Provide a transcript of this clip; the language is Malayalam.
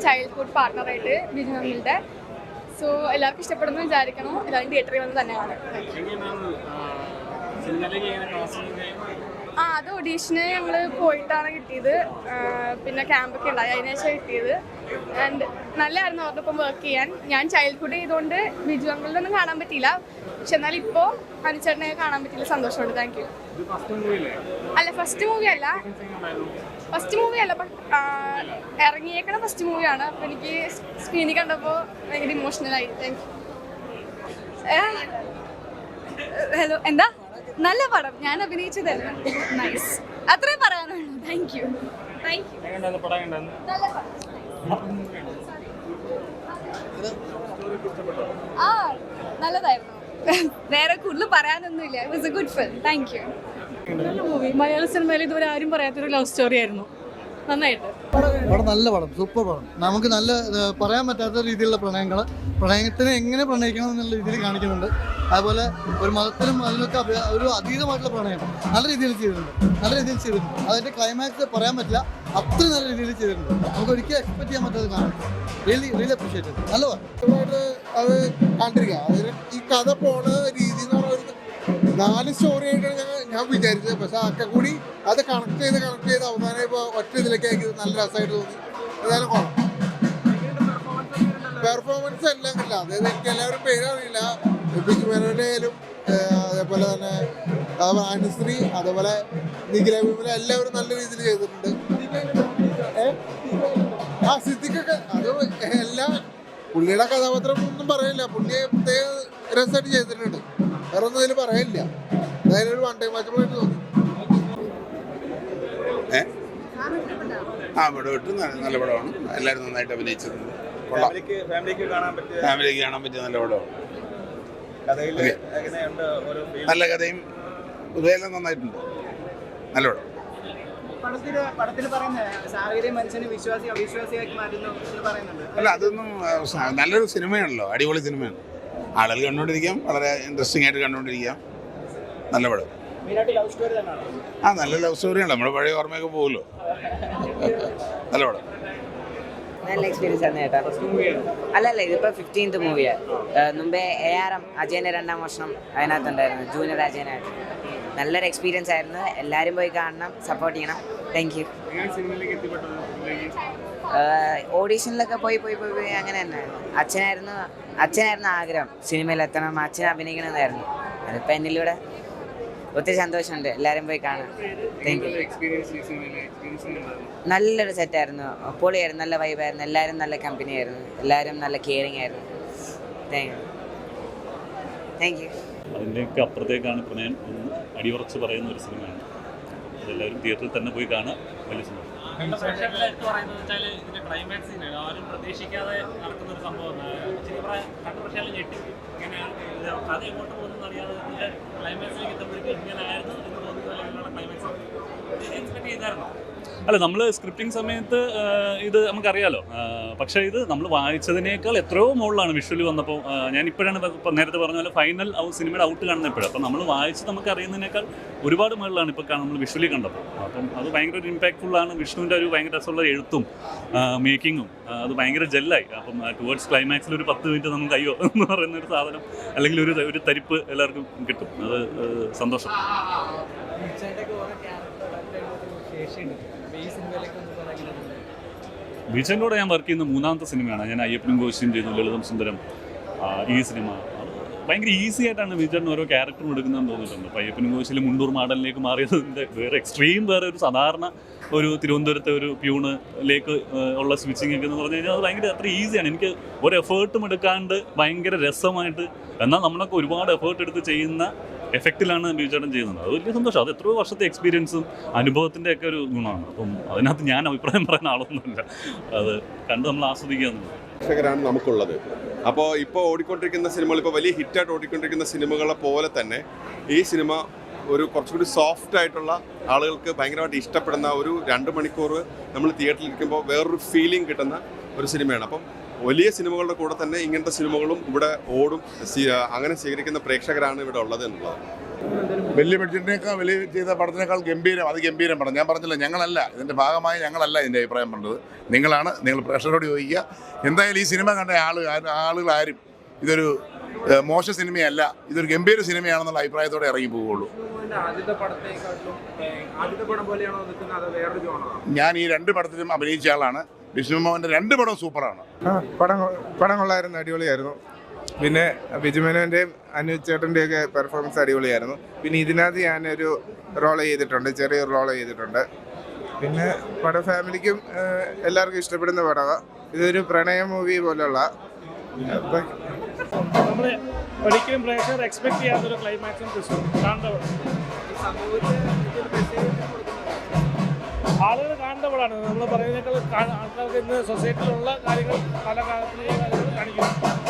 ചൈൽഡ്ഹുഡ് പാർട്ണറായിട്ട് ബിജു നമ്മളുടെ. സോ എല്ലാവർക്കും ഇഷ്ടപ്പെടുന്നു വിചാരിക്കണം. എല്ലാവരും തിയേറ്ററിൽ വന്ന് തന്നെ കാണാം. അത് ഓഡീഷന് ഞങ്ങൾ പോയിട്ടാണ് കിട്ടിയത്. പിന്നെ ക്യാമ്പൊക്കെ ഉണ്ടായി, അതിനുശേഷം കിട്ടിയത്. ആൻഡ് നല്ലതായിരുന്നു അവരുടെ ഒപ്പം വർക്ക് ചെയ്യാൻ. ഞാൻ ചൈൽഡ്ഹുഡ് ചെയ്തുകൊണ്ട് ബിജു അങ്കിളിനെ ഒന്നും കാണാൻ പറ്റിയില്ല. പക്ഷെ എന്നാൽ ഇപ്പോൾ അനുചേട്ടനെ കാണാൻ പറ്റിയില്ല. സന്തോഷമുണ്ട്. Thank you. അല്ല, ഫസ്റ്റ് മൂവി അല്ല, ഇറങ്ങിയേക്കണ ഫസ്റ്റ് മൂവിയാണ്. അപ്പോൾ എനിക്ക് സ്ക്രീനിൽ കണ്ടപ്പോൾ ഭയങ്കര ഇമോഷണലായി. Thank you. ഹലോ, എന്താ നല്ല പടം, ഞാൻ അഭിനയിച്ചതല്ല. നൈസ്, അത്രയും പറയാനുള്ളൂ. Thank you. നല്ലതായിരുന്നു. വേറെ കൂടുതൽ പറയാനൊന്നുമില്ല. It was A good film. Thank you. നല്ല മൂവി. മലയാള സിനിമയിൽ ഇതുവരെ ആരും പറയാത്തൊരു ലവ് സ്റ്റോറി ആയിരുന്നു. നന്നായിട്ട് പടം, നല്ല പടം, സൂപ്പർ പടം. നമുക്ക് നല്ല പറയാൻ പറ്റാത്ത രീതിയിലുള്ള പ്രണയത്തിനെ എങ്ങനെ പ്രണയിക്കണം എന്നുള്ള രീതിയിൽ കാണിക്കുന്നുണ്ട്. അതുപോലെ ഒരു മതത്തിലും അതിനൊക്കെ ഒരു അതീതമായിട്ടുള്ള പ്രണയം നല്ല രീതിയിൽ ചെയ്തിട്ടുണ്ട്. അതിൻ്റെ ക്ലൈമാക്സ് പറയാൻ പറ്റില്ല, അത്ര നല്ല രീതിയിൽ ചെയ്തിട്ടുണ്ട്. നമുക്ക് ഒരിക്കലും എക്സ്പെക്ട് ചെയ്യാൻ പറ്റാതെ കാണാം. Really appreciate. നല്ല പടം. അത് കണ്ടിരിക്കാം. ഈ കഥ പോണ രീതി എന്ന് പറയുന്നത് 4 സ്റ്റോറി ആയിട്ടാണ് ഞാൻ വിചാരിച്ചത്. പക്ഷെ ഒക്കെ കൂടി അത് കണക്ട് ചെയ്ത് അവസാനം ഇപ്പോൾ ഒറ്റ ഇതിലേക്ക് ആക്കിയത് നല്ല രസമായിട്ട് തോന്നി. ഏതായാലും കൊള്ളാം. പെർഫോമൻസ് എല്ലാം ഇല്ല. അതായത് എനിക്ക് എല്ലാവരും പേരറിയില്ല. ബിജു മേനോൻ്റെ ആയാലും അതേപോലെ തന്നെ അനുശ്രീ, അതേപോലെ നിഖില വിമല എല്ലാവരും നല്ല രീതിയിൽ ചെയ്തിട്ടുണ്ട്. സിദ്ദിഖൊക്കെ അത് എല്ലാം പുള്ളിയുടെ കഥാപാത്രം ഒന്നും പറയില്ല. പുള്ളിയെ പ്രത്യേക രസമായിട്ട് ചെയ്തിട്ടുണ്ട്. വേറെ ഒന്നും അതിൽ പറയില്ല. അതായത് ഒരു വൺ ടൈം വാച്ചബിളായിട്ട് തോന്നി. ഇവിടെ വിട്ട് നല്ല പടമാണ്. എല്ലാവരും നന്നായിട്ട് അഭിനയിച്ചിട്ടുണ്ട്. ഫാമിലിക്ക് കാണാൻ പറ്റിയ നല്ല പടമാണ്. നല്ല കഥയും ഇതെല്ലാം നന്നായിട്ടുണ്ട്. നല്ല പടം. അല്ല, അതൊന്നും നല്ലൊരു സിനിമയാണല്ലോ, അടിപൊളി സിനിമയാണ്. ആളുകൾ കണ്ടുകൊണ്ടിരിക്കാം, വളരെ ഇൻട്രസ്റ്റിംഗ് ആയിട്ട് കണ്ടുകൊണ്ടിരിക്കാം. നല്ല പടം. നല്ല ലവ് സ്റ്റോറിയാണ്. നമ്മുടെ പഴയ ഓർമ്മയൊക്കെ പോകുമല്ലോ. നല്ല പടം. നല്ല എക്സ്പീരിയൻസ് ആണ് ചേട്ടാ. അല്ലല്ല, ഇതിപ്പോൾ 15th മൂവിയാണ്. മുമ്പേ ARM അജയൻ്റെ 2ാം വർഷം അതിനകത്തുണ്ടായിരുന്നു, ജൂനിയർ അജയനായിട്ട്. നല്ലൊരു എക്സ്പീരിയൻസ് ആയിരുന്നു. എല്ലാവരും പോയി കാണണം, സപ്പോർട്ട് ചെയ്യണം. Thank you. ഓഡീഷനിലൊക്കെ പോയി അങ്ങനെ തന്നെ. അച്ഛനായിരുന്നു ആഗ്രഹം സിനിമയിൽ എത്തണം, അച്ഛൻ അഭിനയിക്കണമെന്നായിരുന്നു. അതിപ്പോൾ എന്നിലൂടെ ഒത്തിരി സന്തോഷമുണ്ട്. എല്ലാവരും പോയി കാണാം. Thank you. നല്ലൊരു സെറ്റായിരുന്നു, പൊളിയായിരുന്നു, നല്ല വൈബായിരുന്നു. എല്ലാവരും നല്ല കമ്പനിയായിരുന്നു, എല്ലാവരും നല്ല കെയറിങ് ആയിരുന്നു. Thank you. അതിൻ്റെയൊക്കെ അപ്പുറത്തേക്കാണ് പ്രണയം എന്ന് അടിയുറച്ച് പറയുന്ന ഒരു സിനിമയാണ്. അതെല്ലാവരും തിയേറ്ററിൽ തന്നെ പോയി കാണാൻ വലിയ സിനിമ. ആരും പ്രതീക്ഷിക്കാതെ നടക്കുന്ന ഒരു സംഭവം. ഞെട്ടി കഥ എങ്ങോട്ട് പോകുന്നു അറിയാതെ ക്ലൈമാക്സിലേക്ക് എത്തുമ്പോഴേക്കും ഇങ്ങനെയായിരുന്നു എന്ന് തോന്നുന്ന ക്ലൈമാക്സ് എക്സ്പെക്ട് ചെയ്തായിരുന്നു. അല്ല, നമ്മൾ സ്ക്രിപ്റ്റിംഗ് സമയത്ത് ഇത് നമുക്കറിയാലോ. പക്ഷേ ഇത് നമ്മൾ വായിച്ചതിനേക്കാൾ എത്രയോ മുകളിലാണ് വിഷ്വലി വന്നപ്പോൾ. ഞാൻ ഇപ്പോഴാണ് നേരത്തെ പറഞ്ഞ പോലെ ഫൈനൽ സിനിമയുടെ ഔട്ട് കാണുന്ന എപ്പോഴും. അപ്പം നമ്മൾ വായിച്ച് നമുക്ക് അറിയുന്നതിനേക്കാൾ ഒരുപാട് മുകളിലാണ് ഇപ്പോൾ നമ്മൾ വിഷ്വലി കണ്ടപ്പോൾ. അപ്പം അത് ഭയങ്കര ഒരു ഇമ്പാക്ട്ഫുള്ളാണ്. വിഷ്ണുവിൻ്റെ ഒരു ഭയങ്കര രസമുള്ള എഴുത്തും മേക്കിങ്ങും അത് ഭയങ്കര ജെല്ലായി. അപ്പം ടുവേർഡ്സ് ക്ലൈമാക്സിൽ ഒരു 10 മിനിറ്റ് നമുക്ക് അയ്യോ എന്ന് പറയുന്ന ഒരു സാധനം അല്ലെങ്കിൽ ഒരു തരിപ്പ് എല്ലാവർക്കും കിട്ടും. അത് സന്തോഷം. ബീച്ചൻ്റെ കൂടെ ഞാൻ വർക്ക് ചെയ്യുന്ന 3ാമത്തെ സിനിമയാണ്. ഞാൻ അയ്യപ്പനും കോശിയും ചെയ്യുന്നു, ലളിതം സുന്ദരം. ഈ സിനിമ ഭയങ്കര ഈസി ആയിട്ടാണ് ബീച്ചേട്ടൻ ഓരോ ക്യാരക്ടറും എടുക്കുന്നതെന്ന് തോന്നിയിട്ടുണ്ട്. അപ്പോൾ അയ്യപ്പനും കോശിയിൽ മുണ്ടൂർ മോഡലിലേക്ക് മാറിയതിൻ്റെ വേറെ എക്സ്ട്രീം വേറെ ഒരു സാധാരണ ഒരു തിരുവനന്തപുരത്തെ ഒരു പ്യൂണിലേക്ക് ഉള്ള സ്വിച്ചിങ് ഒക്കെ എന്ന് പറഞ്ഞു കഴിഞ്ഞാൽ അത് ഭയങ്കര അത്ര ഈസിയാണ്. എനിക്ക് ഒരു എഫേർട്ടും എടുക്കാണ്ട് ഭയങ്കര രസമായിട്ട്, എന്നാൽ നമ്മളൊക്കെ ഒരുപാട് എഫേർട്ട് എടുത്ത് ചെയ്യുന്ന എഫക്റ്റിലാണ് ബീച്ചേട്ടൻ ചെയ്യുന്നത്. അത് വലിയ സന്തോഷം. അത് എത്രയോ വർഷത്തെ എക്സ്പീരിയൻസും അനുഭവത്തിൻ്റെ ഒക്കെ ഒരു ഗുണമാണ്. അപ്പം അതിനകത്ത് ഞാൻ അഭിപ്രായം പറയുന്ന ആളൊന്നുമില്ല. അത് കണ്ട് നമ്മൾ ആസ്വദിക്കുക എന്നുള്ളത് പ്രേക്ഷകരാണ് നമുക്കുള്ളത്. അപ്പോൾ ഇപ്പോൾ ഓടിക്കൊണ്ടിരിക്കുന്ന സിനിമകൾ, ഇപ്പോൾ വലിയ ഹിറ്റായിട്ട് ഓടിക്കൊണ്ടിരിക്കുന്ന സിനിമകളെ പോലെ തന്നെ ഈ സിനിമ ഒരു കുറച്ചുകൂടി സോഫ്റ്റ് ആയിട്ടുള്ള ആളുകൾക്ക് ഭയങ്കരമായിട്ട് ഇഷ്ടപ്പെടുന്ന ഒരു 2 മണിക്കൂർ നമ്മൾ തിയേറ്ററിൽ ഇരിക്കുമ്പോൾ വേറൊരു ഫീലിംഗ് കിട്ടുന്ന ഒരു സിനിമയാണ്. അപ്പം വലിയ സിനിമകളുടെ കൂടെ തന്നെ ഇങ്ങനത്തെ സിനിമകളും ഇവിടെ ഓടും. അങ്ങനെ സ്വീകരിക്കുന്ന പ്രേക്ഷകരാണ് ഇവിടെ ഉള്ളത് എന്നുള്ളത്. വലിയ ബഡ്ജറ്റിനേക്കാൾ വലിയ ചെയ്ത പടത്തിനേക്കാൾ ഗംഭീരം, അതിഗംഭീരം പടം. ഞാൻ പറഞ്ഞില്ല, ഞങ്ങളല്ല ഇതിൻ്റെ ഭാഗമായി, ഞങ്ങളല്ല ഇതിൻ്റെ അഭിപ്രായം പറഞ്ഞത്, നിങ്ങളാണ്. നിങ്ങൾ പ്രേക്ഷകരോട് ചോദിക്കുക. എന്തായാലും ഈ സിനിമ കണ്ട ആളുകളാരും ഇതൊരു മോശ സിനിമയല്ല, ഇതൊരു ഗംഭീര സിനിമയാണെന്നുള്ള അഭിപ്രായത്തോടെ ഇറങ്ങി പോവുകയുള്ളൂ. ഞാൻ ഈ 2 പടത്തിലും അഭിനയിച്ച ആളാണ്. വിഷ്ണു മോഹൻ്റെ 2 പടവും സൂപ്പറാണ്. പടം കൊള്ളായിരുന്നു, അടിപൊളിയായിരുന്നു. പിന്നെ ബിജുമേനോൻ്റെയും അനുജ് ചേട്ടൻ്റെയൊക്കെ പെർഫോമൻസ് അടിപൊളിയായിരുന്നു. പിന്നെ ഇതിനകത്ത് ഞാനൊരു റോൾ ചെയ്തിട്ടുണ്ട്, ചെറിയൊരു റോൾ ചെയ്തിട്ടുണ്ട്. പിന്നെ പടം ഫാമിലിക്കും എല്ലാവർക്കും ഇഷ്ടപ്പെടുന്ന പടമാണ്. ഇതൊരു പ്രണയ മൂവി പോലുള്ള, നമ്മൾ ഒരിക്കലും പ്രേക്ഷകർ എക്സ്പെക്ട് ചെയ്യാത്തൊരു ക്ലൈമാക്സും ട്വിസ്റ്റും ആളുകൾ കാണേണ്ടപ്പോഴാണ്. നമ്മൾ പറയുന്നതിനേക്കാൾ ആൾക്കാർക്ക് ഇന്ന് സൊസൈറ്റിയിലുള്ള കാര്യങ്ങൾ, പല കാലത്തിലുള്ള കാര്യങ്ങൾ കാണിക്കുന്നു.